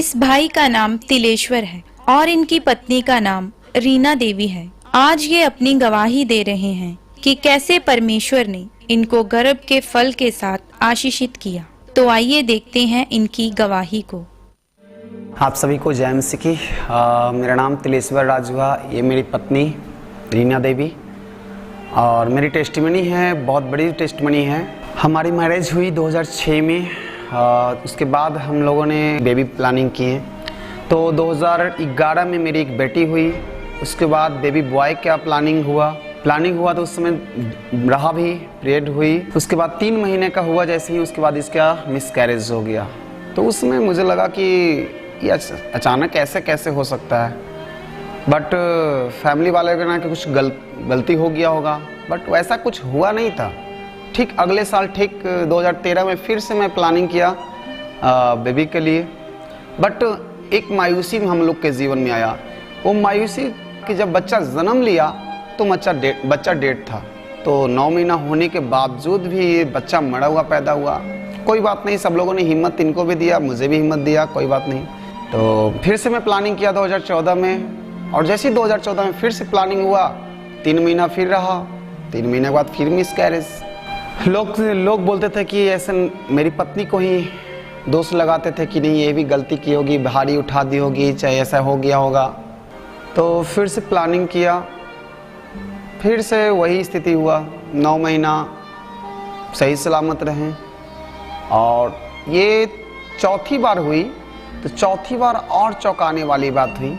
इस भाई का नाम तिलेश्वर है और इनकी पत्नी का नाम रीना देवी है। आज ये अपनी गवाही दे रहे हैं कि कैसे परमेश्वर ने इनको गर्भ के फल के साथ आशीषित किया। तो आइए देखते हैं इनकी गवाही को। आप सभी को जय मसीह की। मेरा नाम तिलेश्वर राज हुआ, ये मेरी पत्नी रीना देवी और मेरी टेस्टिमनी है, बहुत बड़ी टेस्टिमनी है। हमारी मैरिज हुई 2006 में। उसके बाद हम लोगों ने बेबी प्लानिंग किए। तो 2011 में मेरी एक बेटी हुई। उसके बाद बेबी बॉय का प्लानिंग हुआ तो उस समय रहा भी, पीरियड हुई। उसके बाद 3 महीने का हुआ जैसे ही, उसके बाद इसका मिसकैरेज हो गया। तो उसमें मुझे लगा कि ये अचानक कैसे हो सकता है, बट फैमिली वाले का ना कि कुछ गलती हो गया होगा, बट वैसा कुछ हुआ नहीं था। ठीक अगले साल, ठीक 2013 में फिर से मैं प्लानिंग किया बेबी के लिए, बट एक मायूसी हम लोग के जीवन में आया। वो मायूसी कि जब बच्चा जन्म लिया तो बच्चा डेड था। तो 9 महीना होने के बावजूद भी ये बच्चा मरा हुआ पैदा हुआ। कोई बात नहीं, सब लोगों ने हिम्मत इनको भी दिया, मुझे भी हिम्मत दिया, कोई बात नहीं। तो फिर से मैं प्लानिंग किया 2014 में, और जैसे ही 2014 में फिर से प्लानिंग हुआ, 3 महीना फिर रहा, 3 महीने के बाद फिर मिसकैरेज। लोग बोलते थे कि ऐसे मेरी पत्नी को ही दोष लगाते थे कि नहीं, ये भी गलती की होगी, भारी उठा दी होगी, चाहे ऐसा हो गया होगा। तो फिर से प्लानिंग किया, फिर से वही स्थिति हुआ। 9 महीना सही सलामत रहे, और ये चौथी बार हुई। तो चौथी बार और चौंकाने वाली बात हुई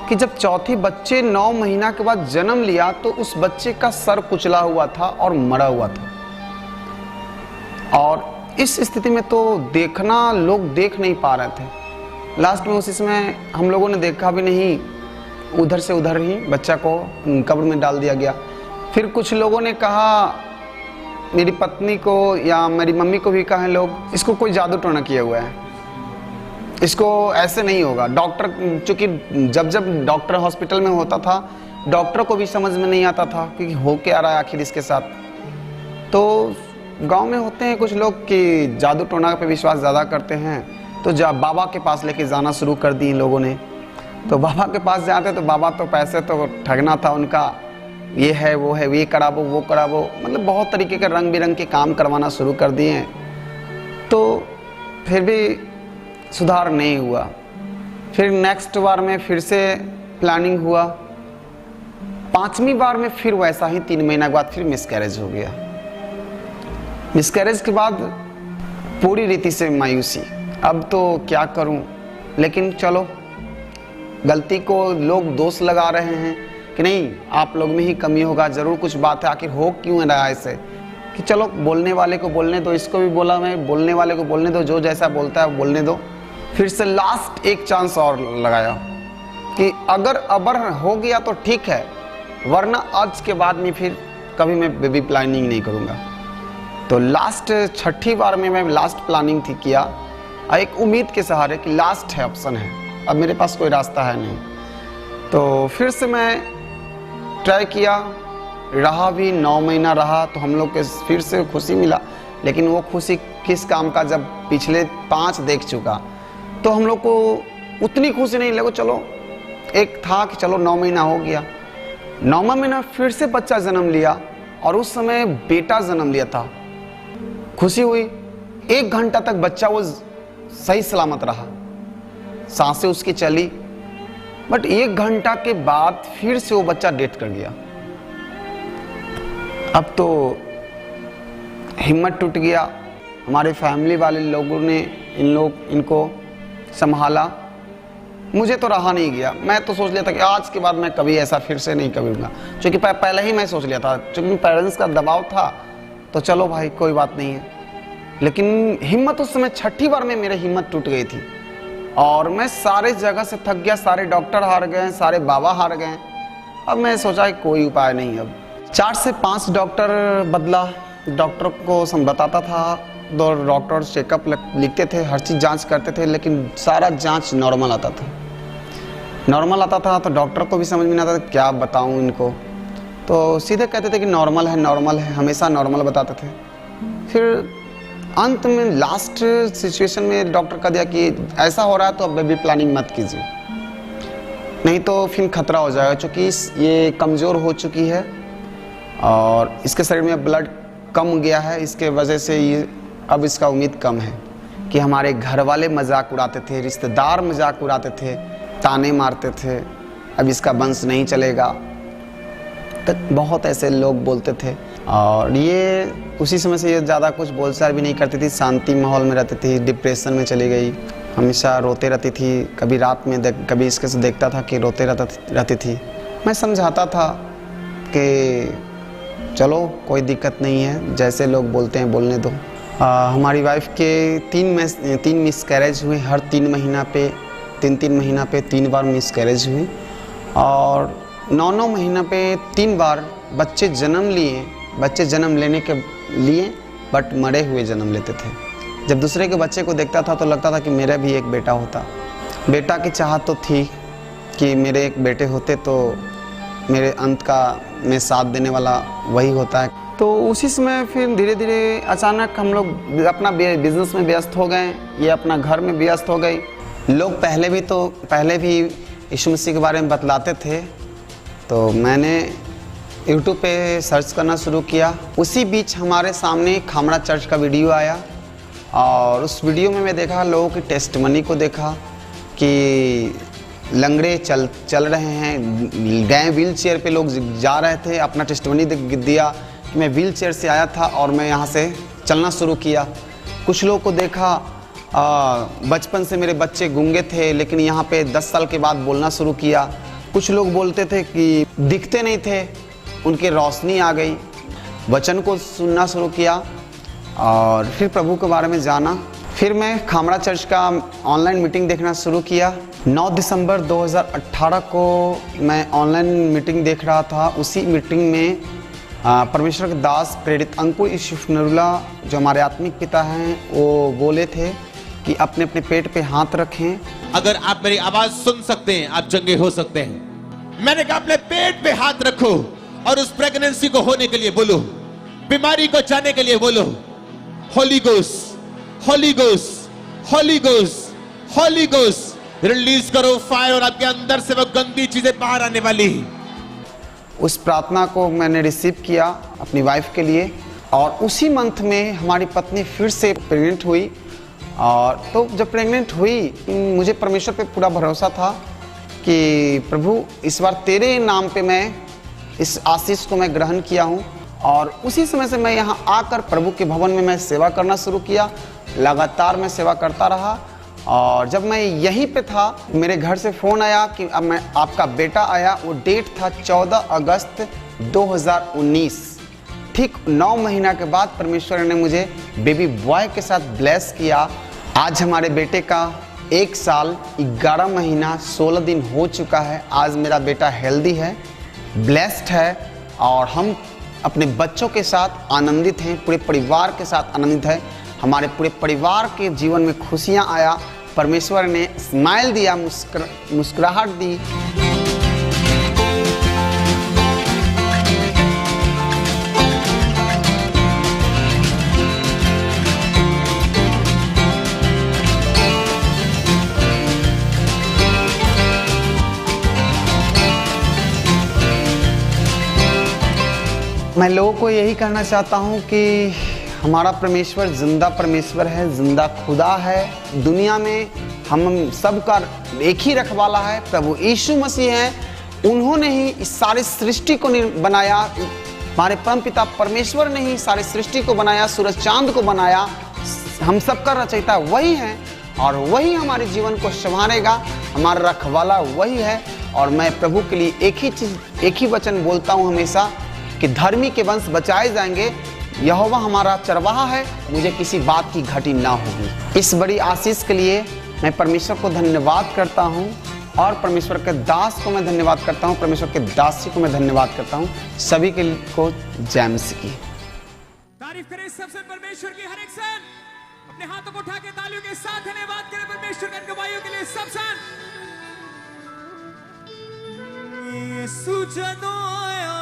कि जब चौथी बच्चे 9 महीना के बाद जन्म लिया तो उस बच्चे का सर कुचला हुआ था और मरा हुआ था। और इस स्थिति में तो लोग देख नहीं पा रहे थे। लास्ट में उसी समय हम लोगों ने देखा भी नहीं, उधर से उधर ही बच्चा को कब्र में डाल दिया गया। फिर कुछ लोगों ने कहा, मेरी पत्नी को या मेरी मम्मी को भी कहा लोग, इसको कोई जादू टोना किया हुआ है, इसको ऐसे नहीं होगा। डॉक्टर, चूँकि जब डॉक्टर हॉस्पिटल में होता था, डॉक्टर को भी समझ में नहीं आता था कि हो क्या रहा है आखिर इसके साथ। तो गांव में होते हैं कुछ लोग कि जादू टोना पे विश्वास ज़्यादा करते हैं, तो बाबा के पास लेके जाना शुरू कर दी इन लोगों ने। तो बाबा के पास जाते तो बाबा तो पैसे तो ठगना था उनका, ये है वो है, ये कराबो वो कराबो, मतलब बहुत तरीके के रंग बिरंग के काम करवाना शुरू कर दिए हैं। तो फिर भी सुधार नहीं हुआ। फिर नेक्स्ट बार में फिर से प्लानिंग हुआ। 5वीं बार में फिर वैसा ही 3 महीना के बाद फिर मिसकैरेज हो गया। मिसकैरेज के बाद पूरी रीति से मायूसी, अब तो क्या करूं। लेकिन चलो, गलती को लोग दोष लगा रहे हैं कि नहीं, आप लोग में ही कमी होगा, ज़रूर कुछ बात है, आखिर हो क्यों रहा है ऐसे, कि चलो बोलने वाले को बोलने दो। इसको भी बोला मैं, बोलने वाले को बोलने दो, जो जैसा बोलता है बोलने दो। फिर से लास्ट एक चांस और लगाया कि अगर अबर हो गया तो ठीक है, वरना आज के बाद में फिर कभी मैं बेबी प्लानिंग नहीं करूँगा। तो लास्ट 6ठी बार में मैं लास्ट प्लानिंग थी किया, एक उम्मीद के सहारे कि लास्ट है, ऑप्शन है, अब मेरे पास कोई रास्ता है नहीं। तो फिर से मैं ट्राई किया, रहा भी, 9 महीना रहा। तो हम लोग के फिर से खुशी मिला, लेकिन वो खुशी किस काम का, जब पिछले 5 देख चुका तो हम लोग को उतनी खुशी नहीं लगी। चलो, एक था कि चलो 9 महीना हो गया। 9वां महीना फिर से बच्चा जन्म लिया, और उस समय बेटा जन्म लिया था। खुशी हुई, 1 घंटा तक बच्चा वो सही सलामत रहा, सांसें उसकी चली, बट 1 घंटा के बाद फिर से वो बच्चा डेथ कर गया। अब तो हिम्मत टूट गया। हमारे फैमिली वाले लोगों ने इनको संभाला, मुझे तो रहा नहीं गया। मैं तो सोच लिया था कि आज के बाद मैं कभी ऐसा फिर से नहीं करूँगा, क्योंकि पहले ही मैं सोच लिया था, क्योंकि पेरेंट्स का दबाव था। तो चलो भाई, कोई बात नहीं है। लेकिन हिम्मत उस समय 6ठी बार में मेरी हिम्मत टूट गई थी, और मैं सारे जगह से थक गया। सारे डॉक्टर हार गए, सारे बाबा हार गए। अब मैं सोचा कोई उपाय नहीं। अब 4 से 5 डॉक्टर बदला। डॉक्टर को बताता था, 2 डॉक्टर चेकअप लिखते थे, हर चीज़ जांच करते थे, लेकिन सारा जांच नॉर्मल आता था। तो डॉक्टर को भी समझ में नहीं आता था क्या बताऊं इनको। तो सीधे कहते थे कि नॉर्मल है, हमेशा नॉर्मल बताते थे। फिर अंत में लास्ट सिचुएशन में डॉक्टर का दिया कि ऐसा हो रहा है तो अब बेबी प्लानिंग मत कीजिए, नहीं तो फिर खतरा हो जाएगा, क्योंकि ये कमज़ोर हो चुकी है और इसके शरीर में ब्लड कम गया है। इसके वजह से ये अब इसका उम्मीद कम है। कि हमारे घर वाले मजाक उड़ाते थे, रिश्तेदार मजाक उड़ाते थे, ताने मारते थे, अब इसका वंश नहीं चलेगा, तो बहुत ऐसे लोग बोलते थे। और ये उसी समय से ये ज़्यादा कुछ बोलचाल भी नहीं करती थी, शांति माहौल में रहती थी, डिप्रेशन में चली गई, हमेशा रोते रहती थी। कभी रात में कभी इसके से देखता था कि रोते रहती थी। मैं समझाता था कि चलो कोई दिक्कत नहीं है, जैसे लोग बोलते हैं बोलने दो। हमारी वाइफ के तीन मिसकैरेज हुए, हर 3 महीना पे 3 महीना पे 3 बार मिसकैरेज हुई और 9 महीना पे 3 बार बच्चे जन्म लिए। बच्चे जन्म लेने के लिए बट मरे हुए जन्म लेते थे। जब दूसरे के बच्चे को देखता था तो लगता था कि मेरा भी एक बेटा होता। बेटा की चाहत तो थी कि मेरे एक बेटे होते तो मेरे अंत का में साथ देने वाला वही होता है। तो उसी समय फिर धीरे धीरे अचानक हम लोग अपना बिजनेस में व्यस्त हो गए, ये अपना घर में व्यस्त हो गई। लोग पहले भी यीशु मसीह के बारे में बतलाते थे, तो मैंने यूट्यूब पे सर्च करना शुरू किया। उसी बीच हमारे सामने खामड़ा चर्च का वीडियो आया और उस वीडियो में मैं देखा, लोगों की टेस्टमनी को देखा कि लंगड़े चल रहे हैं, गए व्हील चेयर पे लोग जा रहे थे, अपना टेस्टमनी दिया कि मैं व्हील चेयर से आया था और मैं यहाँ से चलना शुरू किया। कुछ लोगों को देखा, बचपन से मेरे बच्चे गूंगे थे लेकिन यहाँ पे 10 साल के बाद बोलना शुरू किया। कुछ लोग बोलते थे कि दिखते नहीं थे, उनकी रोशनी आ गई। वचन को सुनना शुरू किया और फिर प्रभु के बारे में जाना। फिर मैं खामड़ा चर्च का ऑनलाइन मीटिंग देखना शुरू किया। 9 दिसंबर 2018 को मैं ऑनलाइन मीटिंग देख रहा था। उसी मीटिंग में परमेश्वर के दास प्रेरित अंकुर यूसुफ नरूला, जो हमारे आत्मिक पिता हैं, वो बोले थे कि अपने अपने पेट पे हाथ रखें। अगर आप मेरी आवाज सुन सकते हैं, आप चंगे हो सकते हैं। मैंने कहा अपने पेट पे हाथ रखो और उस प्रेगनेंसी को होने के लिए बोलो, बीमारी को जाने के लिए बोलो, Holi ghost, Holi ghost, Holi ghost, Holi ghost, release करो फायर और आपके अंदर से वो गंदी चीजें बाहर आने वाली। उस प्रार्थना को मैंने रिसीव किया अपनी वाइफ के लिए और उसी मंथ में हमारी पत्नी फिर से प्रेग्नेंट हुई। और तो जब प्रेग्नेंट हुई, मुझे परमेश्वर पे पूरा भरोसा था कि प्रभु इस बार तेरे नाम पे मैं इस आशीष को मैं ग्रहण किया हूँ। और उसी समय से मैं यहाँ आकर प्रभु के भवन में मैं सेवा करना शुरू किया। लगातार मैं सेवा करता रहा और जब मैं यहीं पे था, मेरे घर से फ़ोन आया कि अब आपका बेटा आया। वो डेट था 14 अगस्त 2019। ठीक 9 महीना के बाद परमेश्वर ने मुझे बेबी बॉय के साथ ब्लेस किया। आज हमारे बेटे का 1 साल 11 महीना 16 दिन हो चुका है। आज मेरा बेटा हेल्दी है, ब्लेस्ड है और हम अपने बच्चों के साथ आनंदित हैं, पूरे परिवार के साथ आनंदित हैं। हमारे पूरे परिवार के जीवन में खुशियाँ आया। परमेश्वर ने स्माइल दिया, मुस्कुराहट दी। मैं लोगों को यही कहना चाहता हूँ कि हमारा परमेश्वर जिंदा परमेश्वर है, जिंदा खुदा है। दुनिया में हम सबका एक ही रखवाला है, प्रभु यीशु मसीह हैं। उन्होंने ही इस सारी सृष्टि को बनाया। हमारे परम पिता परमेश्वर ने ही सारी सृष्टि को बनाया, सूरज चांद को बनाया। हम सबका रचयिता वही है और वही हमारे जीवन को संभालेगा। हमारा रखवाला वही है। और मैं प्रभु के लिए एक ही वचन बोलता हूँ हमेशा कि धर्मी के वंश बचाए जाएंगे। यहोवा हमारा चरवाहा है, मुझे किसी बात की घटी ना होगी। इस बड़ी आशीष के लिए मैं परमेश्वर को धन्यवाद करता हूँ और परमेश्वर के दास को मैं धन्यवाद करता हूँ, परमेश्वर के दासी को मैं धन्यवाद करता हूँ। सभी के को जय मसीह की। तारीफ करें सबसे परमेश्वर की। हर एक सन अपने हाथों को उठा के तालियों के साथ धन्यवाद करें परमेश्वर के गवाहियों के लिए। सब सन यीशु जदों आया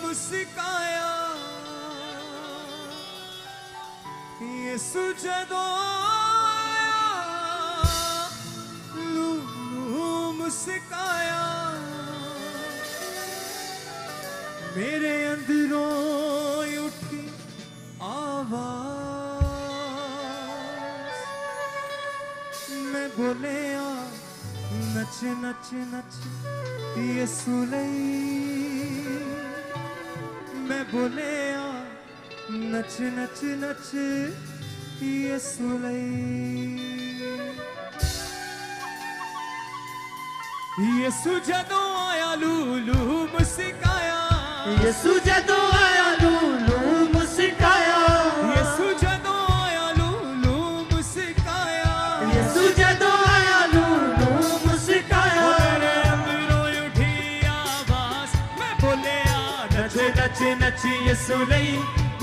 मुस्काया जदों आया लूलू मुस्काया मेरे अंदरों उठी आवाज मैं बोलिया नच नच नच यसू लई मैं बोलिया नच नच नच यसू लई यसू जदों आया लूलू मुस्काया यसू जदों आया लूलू मुस्काया यसू जदों आया लूलू मुस्काया यसू जदों आया लूलू मुस्काया मेरे अंदरों उठी आवाज मैं बोलिया नच नच नच यसू लई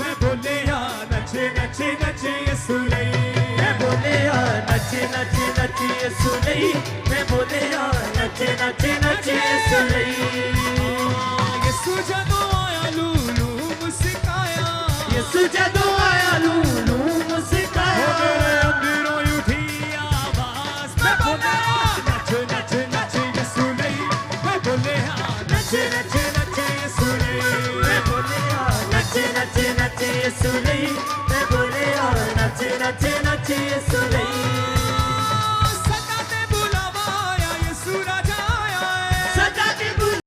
मैं बोलिया नच नच नच यसू लई मैं बोलिया नच नच नच यसू लई मैं बोलिया नच नच नच यसू लई यसू जदों आया लूलू मुस्काया यसू जदों आया लूलू मुस्काया मेरे अंदरों उठी आवाज मैं बोलिया नच नच नच यसू लई मैं बोलिया नच नच नच यसू लई मैं बोलिया नच नच नच यसू